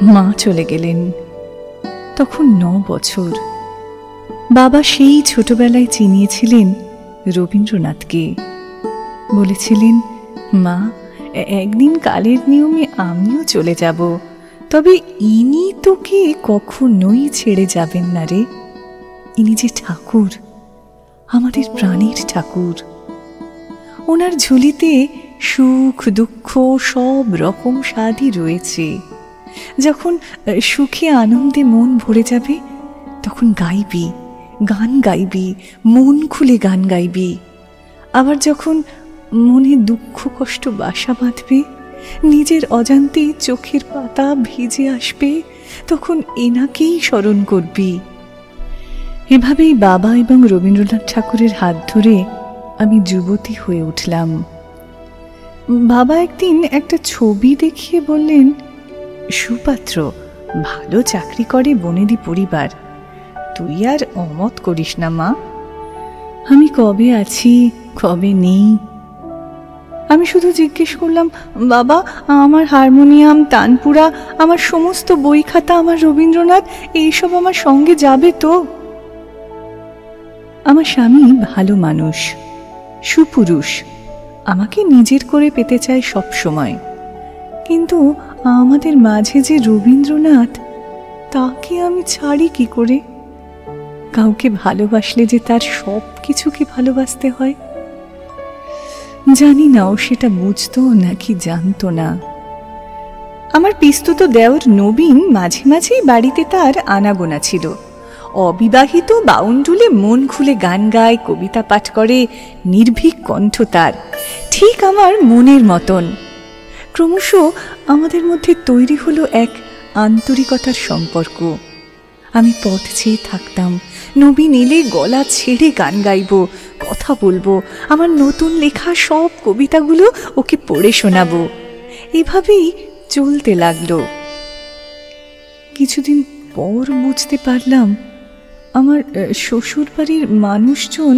মা চলে গেলেন। তখন 9 বছর। বাবা সেই ছোটবেলায় চিনিয়েছিলেন রবীন্দ্রনাথকে। বলেছিলেন, মা, একদিন কালের নিয়মে আমিও চলে যাব, তবে ইনি তোকে কখনোই ছেড়ে যাবেন না রে। ইনি যে ঠাকুর, আমাদের প্রাণের ঠাকুর। ওনার ঝুলিতে সুখ দুঃখ সব রকম স্বাদই রয়েছে। যখন সুখে আনন্দে মন ভরে যাবে, তখন গাইবি, গান গাইবি, মন খুলে গান গাইবি। আবার যখন মনে দুঃখ কষ্ট বাসা বাঁধবে, নিজের অজান্তে চোখের পাতা ভিজে আসবে, তখন এনাকেই স্মরণ করবি। এভাবেই বাবা এবং রবীন্দ্রনাথ ঠাকুরের হাত ধরে আমি যুবতী হয়ে উঠলাম। বাবা একদিন একটা ছবি দেখিয়ে বললেন, সুপাত্র ভালো চাকরি করে বনেদি পরিবার, তুই আর অমত করিস না মা। আমি কবে আছি কবে নেই। আমি শুধু জিজ্ঞেস করলাম, বাবা, আমার হারমোনিয়াম, তানপুরা, আমার সমস্ত বই খাতা, আমার রবীন্দ্রনাথ, এইসব আমার সঙ্গে যাবে তো? আমার স্বামী ভালো মানুষ, সুপুরুষ, আমাকে নিজের করে পেতে চায় সব সময়। কিন্তু আমাদের মাঝে যে রবীন্দ্রনাথ, তাকে আমি ছাড়ি কি করে? কাউকে ভালোবাসলে যে তার সব কিছুকে ভালোবাসতে হয়। জানি না ও সেটা বুঝতো নাকি জানতো না। আমার পিস্তুত দেওর নবীন মাঝে মাঝেই বাড়িতে তার আনাগোনা ছিল। অবিবাহিত বাউন্ডুলে মন খুলে গান গায়, কবিতা পাঠ করে, নির্ভীক কণ্ঠ তার, ঠিক আমার মনের মতন। ক্রমশ আমাদের মধ্যে তৈরি হলো এক আন্তরিকতার সম্পর্ক। আমি পথ চেয়ে থাকতাম, নবীন এলে গলা ছেড়ে গান গাইব, কথা বলবো, আমার নতুন লেখা সব কবিতাগুলো ওকে পড়ে শোনাবো। এভাবেই চলতে লাগলো। কিছুদিন পর বুঝতে পারলাম, আমার শ্বশুর বাড়ির মানুষজন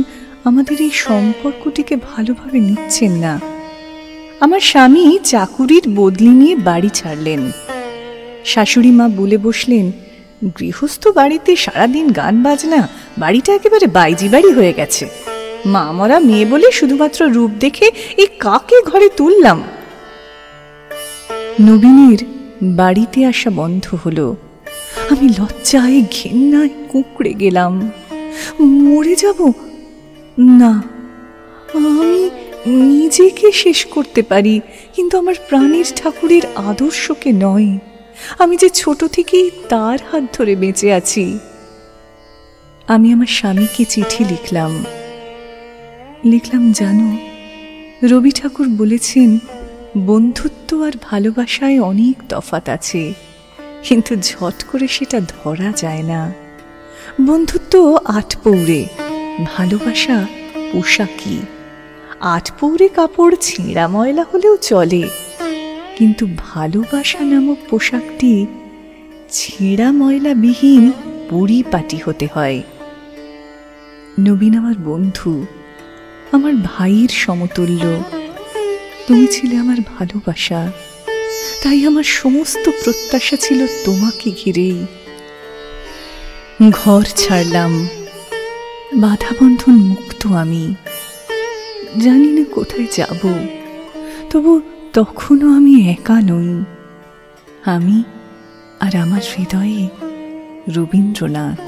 আমাদের এই সম্পর্কটিকে ভালোভাবে নিচ্ছেন না। আমার স্বামী চাকুরির বদলি নিয়ে বাড়ি ছাড়লেন। শাশুড়ি মা বলে বসলেন, গৃহস্থ বাড়িতে সারাদিন গান বাজনা, বাড়িটা একেবারে বাইজি বাড়ি হয়ে গেছে। মা মরা মেয়ে বলে শুধুমাত্র রূপ দেখে এই কাকে ঘরে তুললাম। নবীনের বাড়িতে আসা বন্ধ হলো। আমি লজ্জায় ঘেন্নায় কুঁকড়ে গেলাম। মরে যাব না, আমি নিজেকে শেষ করতে পারি, কিন্তু আমার প্রাণের ঠাকুরের আদর্শকে নয়। আমি যে ছোট থেকেই তার হাত ধরে বেঁচে আছি। আমি আমার স্বামীকে চিঠি লিখলাম। জানো, রবি ঠাকুর বলেছেন, বন্ধুত্ব আর ভালোবাসায় অনেক তফাৎ আছে, কিন্তু ঝট করে সেটা ধরা যায় না। বন্ধুত্ব আটপৌরে, ভালোবাসা পোশাকি। আটপৌরে কাপড় ছেঁড়া ময়লা হলেও চলে, কিন্তু ভালোবাসা নামক পোশাকটি ছেঁড়া ময়লা বিহীন পরিপাটি হতে হয়। নবীন আমার বন্ধু, আমার ভাইয়ের সমতুল্য। তুমি ছিলে আমার ভালোবাসা, তাই আমার সমস্ত প্রত্যাশা ছিল তোমাকে ঘিরেই। ঘর ছাড়লাম, বাধাবন্ধন মুক্ত আমি। জানি না কোথায় যাব, তবু তখনও আমি একা নই। আমি আর আমার হৃদয়ে রবীন্দ্রনাথ।